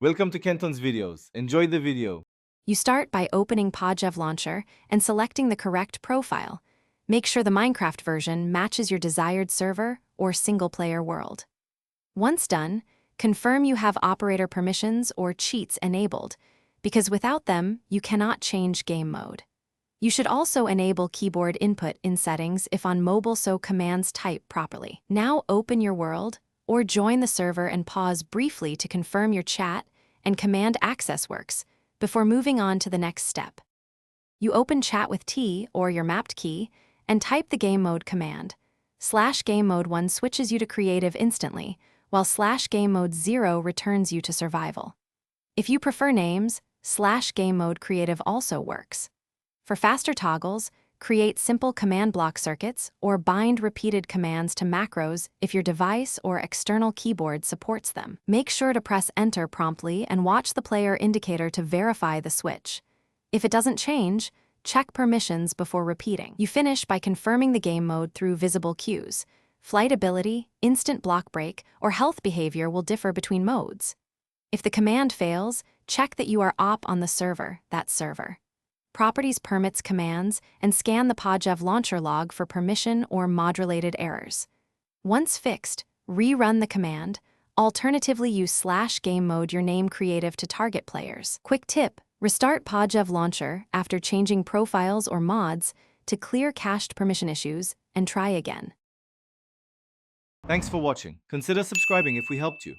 Welcome to Kenton's videos. Enjoy the video. You start by opening Pojavlauncher and selecting the correct profile. Make sure the Minecraft version matches your desired server or single-player world. Once done, confirm you have operator permissions or cheats enabled, because without them, you cannot change game mode. You should also enable keyboard input in settings if on mobile so commands type properly. Now open your world, or join the server and pause briefly to confirm your chat and command access works, before moving on to the next step. You open Chat with T or your mapped key and type the Game Mode command. /GameMode1 switches you to creative instantly, while /GameMode0 returns you to survival. If you prefer names, /GameMode creative also works. For faster toggles, create simple command block circuits or bind repeated commands to macros if your device or external keyboard supports them. Make sure to press Enter promptly and watch the player indicator to verify the switch. If it doesn't change, check permissions before repeating. You finish by confirming the game mode through visible cues. Flight ability, instant block break, or health behavior will differ between modes. If the command fails, check that you are op on the server, that server. Properties permits commands, and scan the Pojavlauncher log for permission or mod-related errors. Once fixed, rerun the command. Alternatively, use /GameMode your name creative to target players. Quick tip: restart Pojavlauncher after changing profiles or mods to clear cached permission issues and try again. Thanks for watching. Consider subscribing if we helped you.